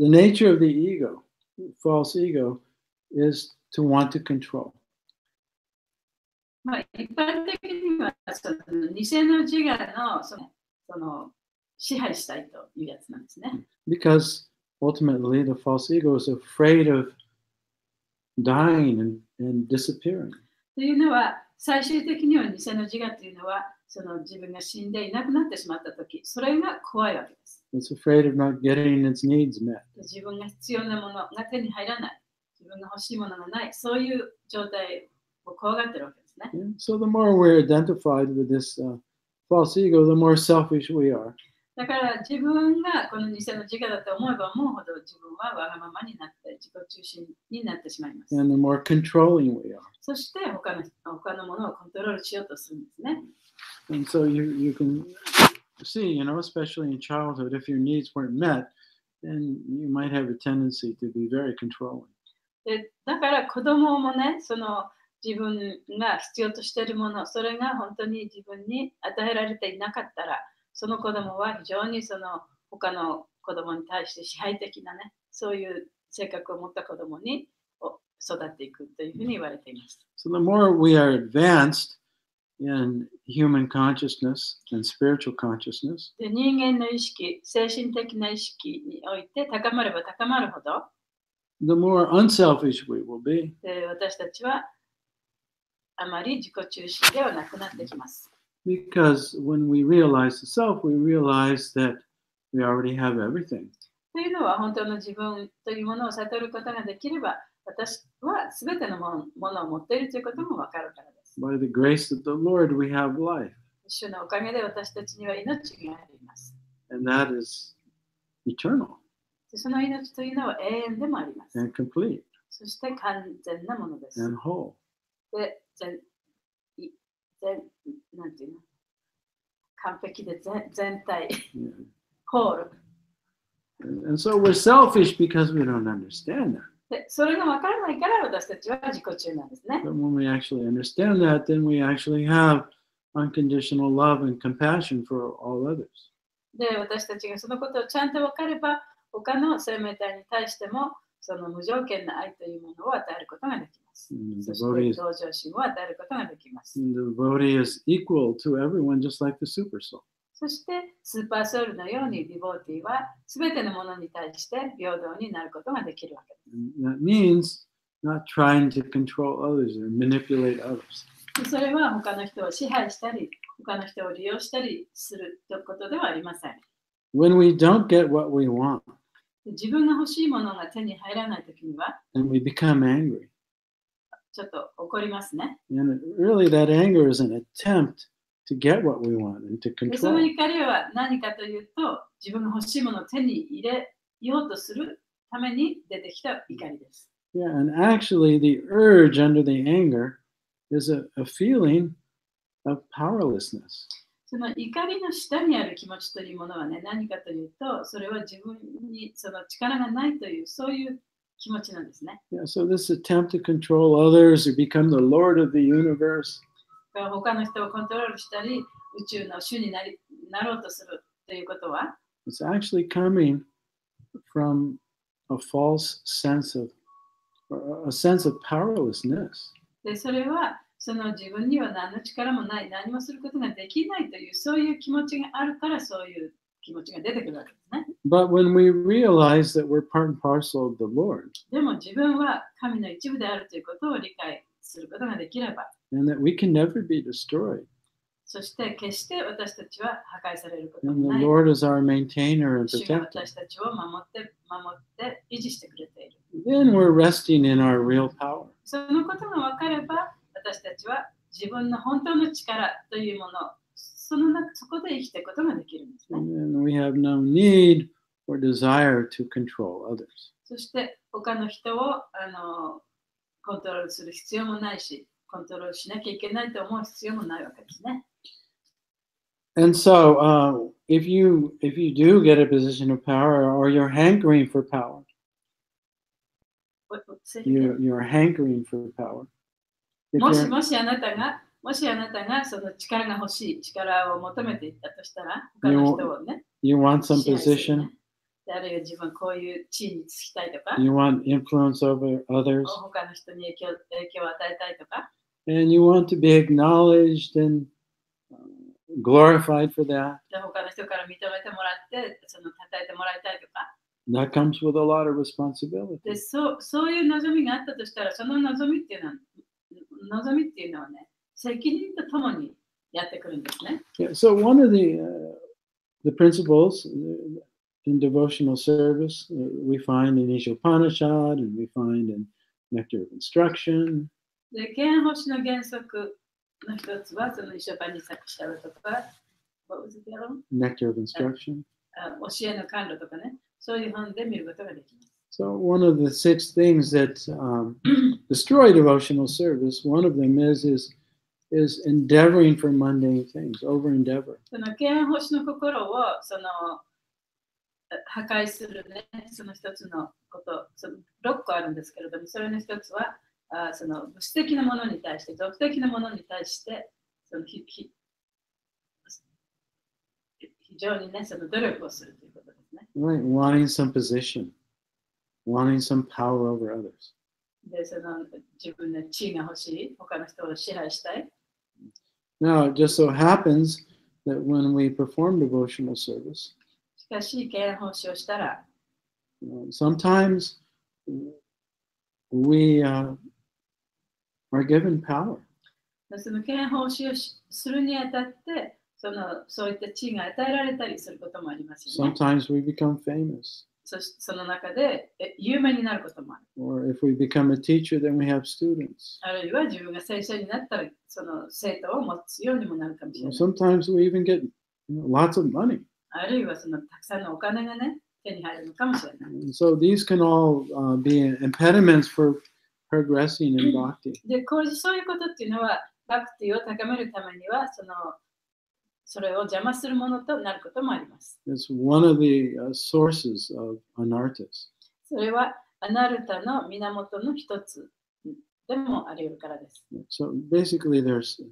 the nature of the ego, false ego, is to want to control. 一般的にはその偽の自我のその支配したいというやつなんですね。Because ultimately the false ego is afraid of dying and disappearing. というのは、最終的には偽の自我というのは、その自分が死んでいなくなってしまったとき、それが怖いわけです。It's afraid of not getting its needs met. 自分が必要なものが手に入らない、自分が欲しいものがない、そういう状態を怖がってるわけですね。Yeah? So the more we're identified with this false ego, the more selfish we are. だから自分がこの偽の自我だと思えば思うほど自分はわがままになって自己中心になってしまいます。And the more controlling we are. そして他のものをコントロールしようとするんですね。And so you can see, especially in childhood, if your needs weren't met, then you might have a tendency to be very controlling. でだから子供もね、その自分が必要としているもの、それが本当に自分に与えられていなかったら、その子供は非常にその他の子供に対して支配的なね、そういう性格を持った子供に育っていくというふうに言われています。So the more we are advanced in human consciousness and spiritual consciousness, で人間の意識、精神的な意識において高まれば高まるほど、the more unselfish we will be. で私たちはあまり自己中心ではなくなってきます。Because when we realize the self, we realize that we already have everything. というのは本当の自分というものを悟ることができれば、私はすべてのものを持っているということもわかるからです。By the grace of the Lord, we have life. 主のおかげで私たちには命があります。And that is eternal その命というのは永遠でもあります。and complete そして完全なものです。 and whole. で、なんていうの、完璧で全体、Yeah. ホール。And so we're selfish because we don't understand that. で、それがわからないから私たちは自己中なんですね。 But when we actually understand that, then we actually have unconditional love and compassion for all others. で、私たちがそのことをちゃんと分かれば、他の生命体に対しても、その無条件な愛というものを与えることができます。そして同情心を与えることができます。The devotee is equal to everyone, just like the super soul. そしてスーパーソウルのようにディボーティはすべてのものに対して平等になることができるわけです。And that means not trying to control others or manipulate others. それは他の人を支配したり、他の人を利用したりするということではありません。When we don't get what we want, 自分が欲しいものが手に入らないときには、then we become angry. ちょっと怒りますね。And really, that anger is an attempt to get what we want and to でその control. 怒りは何かというと、自分の欲しいものを手に入れようとするために出てきた怒りです。Yeah, and actually, the urge under the anger is a feeling of powerlessness. その怒りの下にある気持ちというものはね、何かというと、それは自分にその力がないという、そういう気持ちなんですね。Yeah, so this attempt to control others or become the Lord of the universe, 他の人をコントロールしたり、宇宙の主になろうとするということは、it's actually coming from a false sense of powerlessness. でそれはその自分には何の力もない、何もすることができないという、そういう気持ちがあるから、そういう気持ちが出てくるわけですね。But when we realize that we're part and parcel of the Lord, でも自分は神の一部であるということを理解することができれば、 and that we can never be destroyed, そして決して私たちは破壊されること and が the ない。 Lord is our maintainer and 主が protector, 私たちを守って維持してくれている。 then we're resting in our real power. そのことが分かれば、私たちは自分の本当の力というもの、そこで生きていくことができるんですね。 And we have no need or desire to control others. そして他の人をコントロールする必要もないし、コントロールしなきゃいけないと思う必要もないわけですね。And so, if you do get a position of power, or you're hankering for power, you're hankering for power. If もし you're- もしあなたがその力が欲しい、力を求めていったとしたら、他の人をね、 you want some 支配する position, ね。であるいは自分こういう地位につきたいとか、 you want influence over others, 他の人に影響を与えたいとか、 and you want to be acknowledged and glorified for that. で他の人から認めてもらって、その称えてもらいたいとか、 That comes with a lot of responsibility. でそういう望みがあったとしたら、その望みっていうのはね、責任とともにやってくるんですね。Yeah, so one of the principles in devotional service we find in Isha Upanishad and we find in Nectar of Instruction. で、権保守の原則の一つは、その一緒に作したとか、Nectar of Instruction. 教えの甘露とかね、そういう本で見ることができます。So one of the 6 things that destroy devotional service, one of them is endeavoring for mundane things, over endeavor. その権保守の心を破壊するね、その一つのこと、6個あるんですけれども、それの一つは、その物質的なものに対して、俗的なものに対して、非常にね、その努力をするということですね。Right, wanting some position, wanting some power over others. で、その自分の地位が欲しい、他の人を支配したい。Now, it just so happens that when we perform devotional service, しかし、権保守をしたら、sometimes we are given power. その権保守をするにあたって、そういった地位が与えられたりすることもありますよね。Sometimes we become famous. その中で有名になることもある。Or if we become a teacher, then we have students. あるいは自分が先生になったら、その生徒を持つようにもなるかもしれない。Sometimes we even get lots of money. あるいはそのたくさんのお金がね、手に入るのかもしれない。And so these can all be impediments for progressing in bhakti. で、そういうことっていうのは、バクティを高めるためには、それを邪魔するものとなることもあります。It's one of the sources of anarthas. それはアナルタの源の一つでもあり得るからです。So basically, there's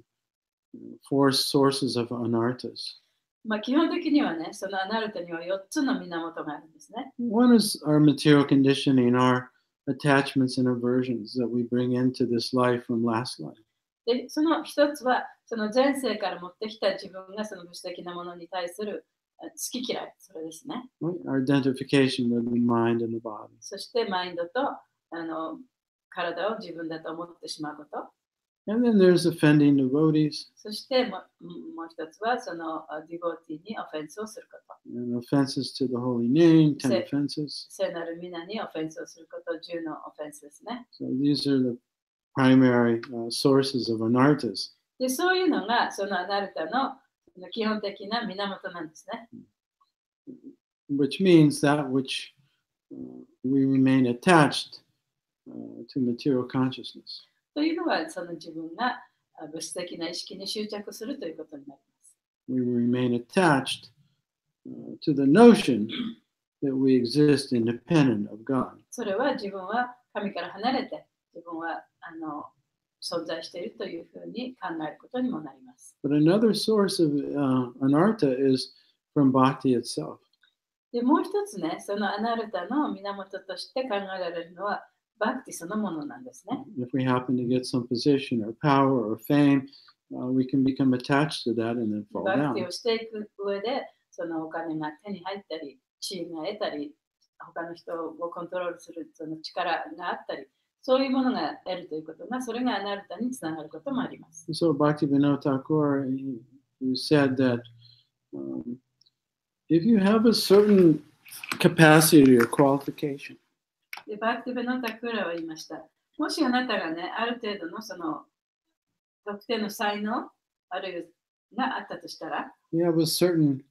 4 sources of anarthas. 基本的にはね、そのアナルタには4つの源があるんですね。One is our material conditioning, our attachments and aversions that we bring into this life from last life. で、その一つは、その前世から持ってきた自分がその物質的なものに対する好き嫌い、それですね。Our identification with the mind and the body. そしてマインドと体を自分だと思ってしまうこと。And then there's offending devotees. そしてもう一つはそのディボティにオフェンスをすること。And offenses to the holy name, 10 offenses. 聖なる皆にオフェンスをすること、10のオフェンスですね。So these are the primary sources of anarthas. で、そういうのがそのアナルタの基本的な源なんですね。Which means that which we remain attached to material consciousness. というのは、その自分が物質的な意識に執着するということになります。We remain attached to the notion that we exist independent of God. それは自分は神から離れて、自分は存在しているというふうに考えることにもなります。But another source of anartha is from bhakti itself. で、もう一つね、そのアナルタの源として考えられるのは、バクティそのものなんですね。If we happen to get some position or power or fame, we can become attached to that and then fall バク down. ティをしていく上で、そのお金が手に入ったり、地位が得たり、他の人をコントロールするその力があったり、そういうものが得るということが、それがアナルタにつながることもあります。So Bhaktivinoda Thakur, he said that if you have a certain capacity or qualification, で、バクティベノタクーラは言いました。もしあなたがね、ある程度のその特定の才能、あるいはがあったとしたら、 you have a certain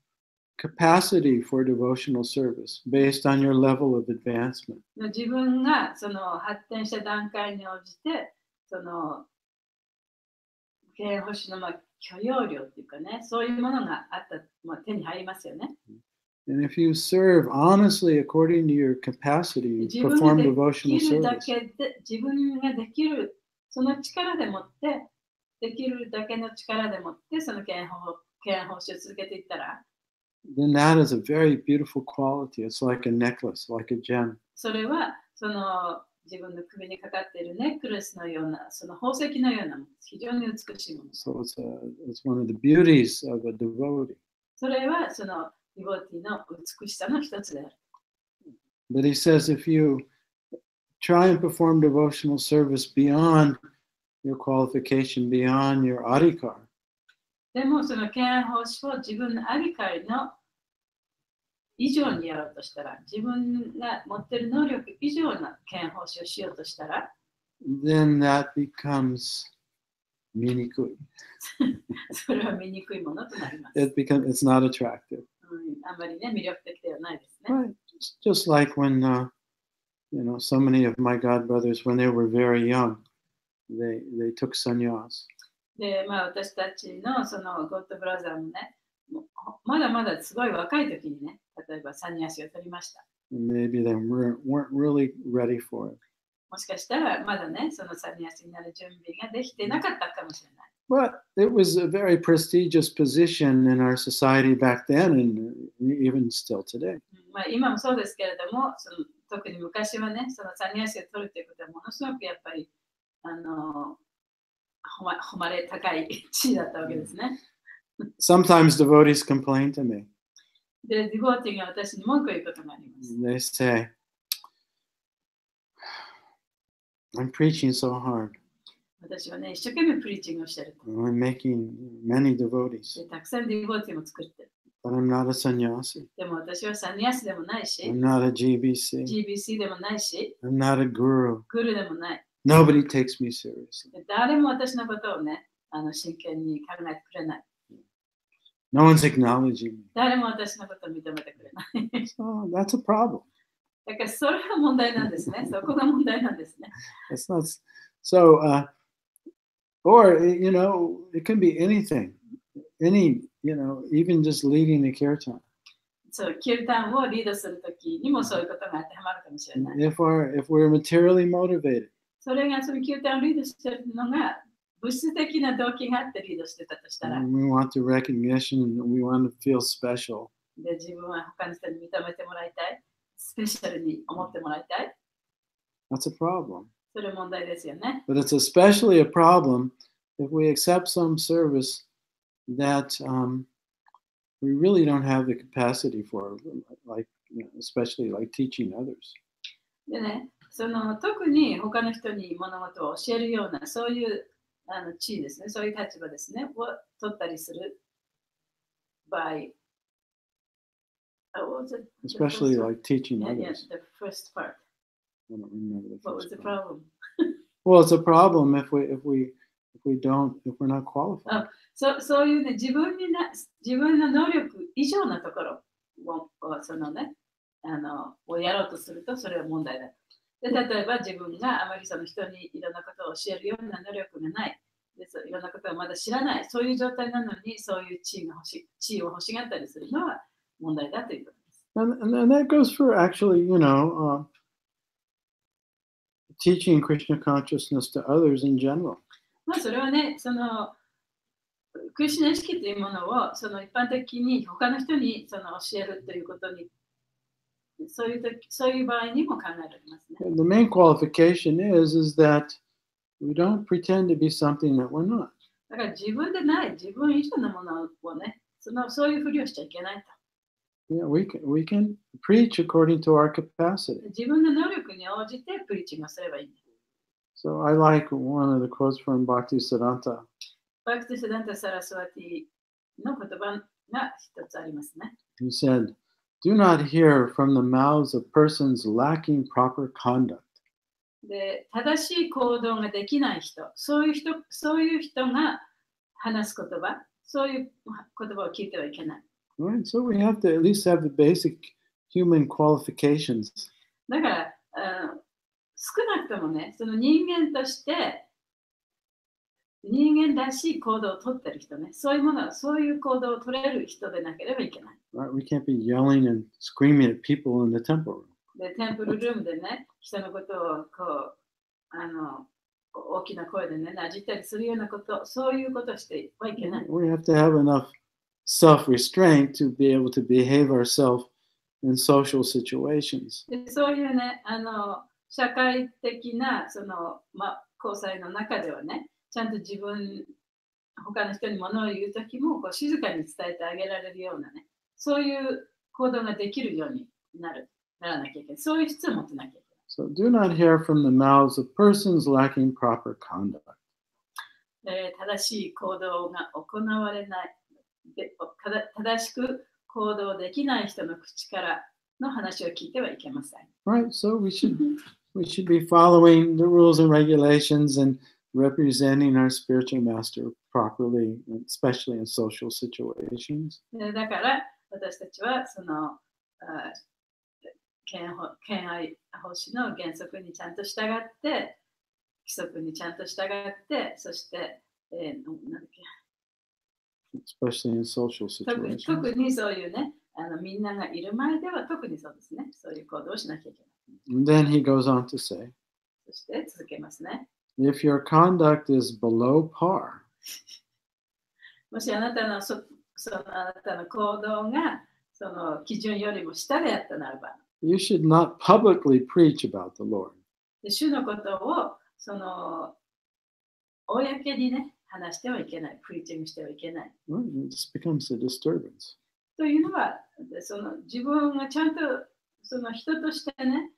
capacity for devotional service based on your level of advancement. 自分がその発展した段階に応じて、その経営保守の許容量っていうかね、そういうものがあった、手に入りますよね。And if you serve honestly according to your capacity, you 自分が perform で devotional きるだ service. けで、自分ができる、その力でもって、できるだけの力でもって、その経営保守を続けていったら、Then that is a very beautiful quality. It's like a necklace, like a gem. それはその自分の首にかかっているネックレスのような、その宝石のようなもの、非常に美しいもの。So it's one of the beauties of a devotee. それはそのディボティの美しさの一つである。But he says if you try and perform devotional service beyond your qualification, beyond your adhikar, でもその経営奉仕を自分のありかいの以上にやろうとしたら、自分が持っている能力以上の経営奉仕をしようとしたら、then that becomes minikui. それは醜いものとなります。It's not attractive. あまりね、魅力的ではないですね。Right. Just like when, so many of my god brothers, when they were very young, they took sannyas. で、私たちのそのゴッドブラザーもね、まだまだすごい若い時にね、例えばサニヤシを取りました。Maybe they weren't really ready for it. もしかしたらまだね、そのサニヤシになる準備ができてなかったかもしれない。But it was a very prestigious position in our society back then and even still today. 今もそうですけれども、特に昔はね、そのサニヤシを取るということはものすごくやっぱり誉れ高い地位だったわけですね。Sometimes devotees complain to me. で、ディボーティが私に文句を言うことがあります。They say, I'm preaching so hard. 私はね、一生懸命プリーチングをしてると。I'm making many devotees. でたくさんディボーティも作ってる。But I'm not a sannyasi. でも私はサニヤスでもないし、I'm not a GBC. GBC でもないし、I'm not a guru. グルでもない。Nobody takes me seriously. で誰も私のことをね、真剣に考えてくれない。No one's acknowledging me. 誰も私のことを認めてくれない。So that's a problem. だからそれは問題なんですね。そこが問題なんですね。It's not so. Or it can be anything. Even just leading the kirtan. そう、キルタンをリードするときにもそういうことが当てはまるかもしれない。If we're materially motivated, それがそのキルタンをリードしているのが物質的な動機があってリードしてたとしたら、 and we want the recognition, we want to feel special. で自分は他の人に認めてもらいたい、スペシャルに思ってもらいたい。That's a problem. それ問題ですよね。But it's especially a problem if we accept some service that we really don't have the capacity for, like especially like teaching others. でね、特に他の人に物事を教えるようなそういう地位ですね、そういう立場ですね、を取ったりする場合、Especially like teaching yeah, others. the first part. I don't remember the What was first the part. problem? Well, it's a problem if we're not qualified. そういうね、自分の能力以上のところををやろうとすると、それは問題だ。で、例えば自分があまりその人にいろんなことを教えるような能力がない。で、いろんなことをまだ知らない。そういう状態なのに、そういう地位を欲しがったりするのは問題だということです。And that goes for actually, teaching Krishna consciousness to others in general. まあ、それはね、クリシュナ意識というものを一般的に他の人に教えるということに、そういう場合にも考えられますね。The main qualification is that we don't pretend to be something that we're not. だから自分でない、自分以上のものをね、そういうふりをしちゃいけないと。Yeah, we can preach according to our capacity. 自分の能力に応じてプリーチングをすればいい。So I like one of the quotes from Bhaktisiddhanta. バクティシダンタ・サラスワティの言葉が一つありますね。He said, "Do not hear from the mouths of persons lacking proper conduct." で、正しい行動ができない人、そういう人が話す言葉、そういう言葉を聞いてはいけない。Right? So we have to at least have the basic human qualifications. だから、少なくともね、その人間として人間らしい行動をとってる人ね、そういう行動を取れる人でなければいけない。Right? We can't be yelling and screaming at people in the temple room. で、テンプルルームでね、人のことを大きな声でね、なじったりするようなこと、そういうことをしてはいけない。We have to have enough self-restraint to be able to behave ourselves in social situations. で、そういうね、社会的な交際の中ではね、ちゃんと他の人に物を言うときも静かに伝えてあげられるようなね、そういう行動ができるようにならなきゃいけない。そういう質を持ってなきゃいけない。So do not hear from the mouths of persons lacking proper conduct. 正しい行動が行われない、正しく行動できない人の口からの話を聞いてはいけません。Right, so we should be following the rules and regulations and representing our spiritual master properly, especially in social situations. だから私たちは敬愛奉仕の原則にちゃんと従って、規則にちゃんと従って、そして、なんだっけ、especially in social situations. 特にそういうね、みんながいる前では特にそうですね、そういう行動をしなきゃいけない。And then he goes on to say, そして続けますね。if your conduct is below par, もしあなたの行動が基準よりも下であったならば、you should not publicly preach about the Lord. で主のことを公にね、話してはいけない、プリーチングしてはいけない。Right? It just becomes a disturbance. というのは、自分がちゃんと人としてね、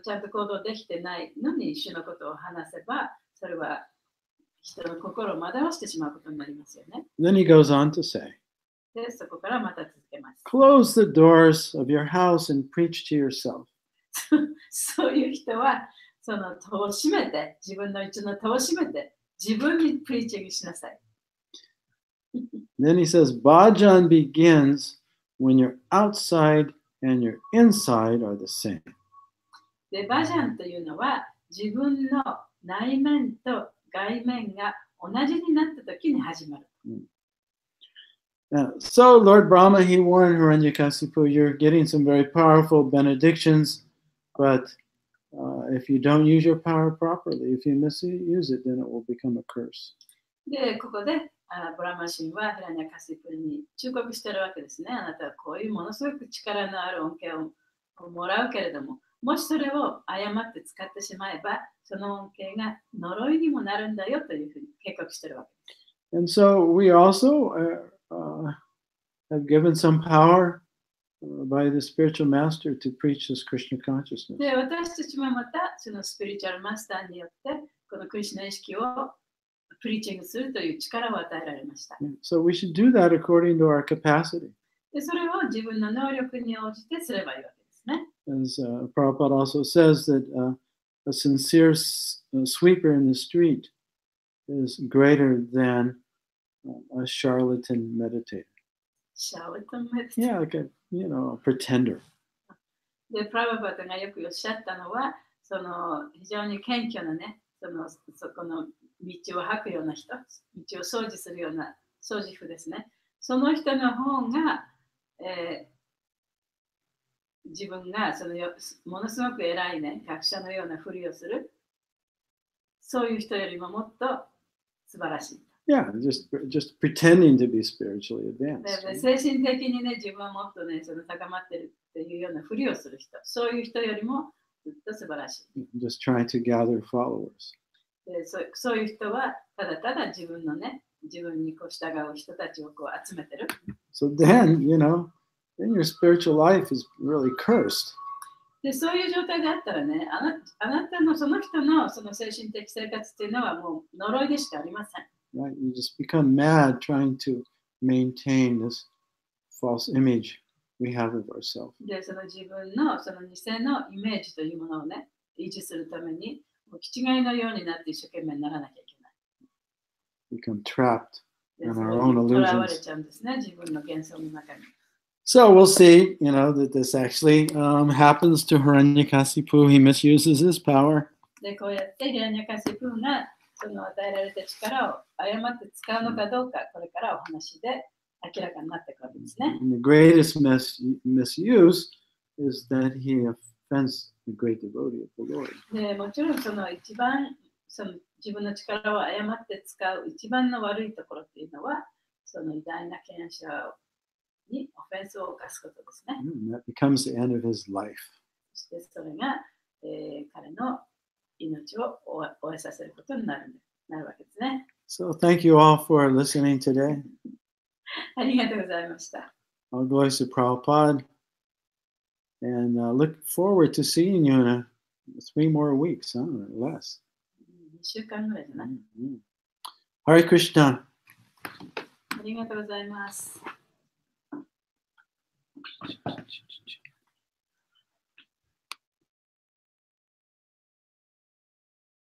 ちゃんと行動できてないのに主のことを話せば、それは人の心を惑わしてしまうことになりますよね。Then he goes on to say, で、そこからまた続けます。close the doors of your house and preach to yourself. そういう人は、戸を閉めて、自分のうちの戸を閉めて、自分にプリーチングしなさい。Then he says, bhajan begins when your outside and your inside are the same. で、バジャンというのは、自分の内面と外面が同じになったときに始まる。So Lord Brahma, he warned Hiranyakasipu, you're getting some very powerful benedictions, but if you don't use your power properly, if you misuse it, then it will become a curse. で、ここでブラマ神はヒラニャカシプに忠告してるわけですね。あなたはこういうものすごく力のある恩恵をもらうけれども、もしそれを誤って使ってしまえば、その恩恵が呪いにもなるんだよというふうに警告してるわけです。And so we also have given some power by the spiritual master to preach this Krishna consciousness. で、私たちもまたそのスピリチュアルマスターによってこのクリシュナ意識をプリーチングするという力を与えられました。So we should do that according to our capacity. で、それを自分の能力に応じてすればいいわけですね。As Prabhupada also says that a sincere sweeper in the street is greater than a charlatan meditator. シャウトメディテ Yeah, like a pretender. で、プラババタがよくおっしゃったのは、その非常に謙虚なね、そこの道を履くような人、道を掃除するような掃除婦ですね。その人の方が、自分がものすごく偉いね、学者のようなふりをする、そういう人よりももっと素晴らしい。Yeah, just pretending to be spiritually で advanced. 精神的にね、自分はもっとね、高まってるっていうようなふりをする人、そういう人よりもずっと素晴らしい。Just trying to gather followers. でそういう人はただただ自分のね、自分にこう従う人たちをこう集めてる。So then, then your spiritual life is really cursed. でそういう状態であったらね、あなたのその人のその精神的生活っていうのはもう呪いでしかありません。Right? You just become mad trying to maintain this false image we have of ourselves. で、その自分のその偽のイメージというものをね、維持するために、もう気違いのようになって一生懸命ならなきゃいけない。Become trapped で in そ our れ own にとらわれ illusions. ちゃうんですね、自分の幻想の中に。So we'll see, that this actually happens to Hiranyakasipu. He misuses his power. で、こうやってヒラニャカシプーがその与えられた力を誤って使うのかどうか、これからお話で明らかになってくるわけですね。And the greatest misuse is that he offends the great devotee of the Lord. で、もちろんその一番自分の力を誤って使う一番の悪いところっていうのは、その偉大な権威者にオフェンスを犯すことですね。That becomes the end of his life. そしてそれが、彼の命を終えさせることになるわけですね。So thank you all for listening today. ありがとうございました。All glories to Prabhupada. And look forward to seeing you in 3 more weeks, or less. 2週間ぐらいじゃない。Hare Krishna. ありがとうございます。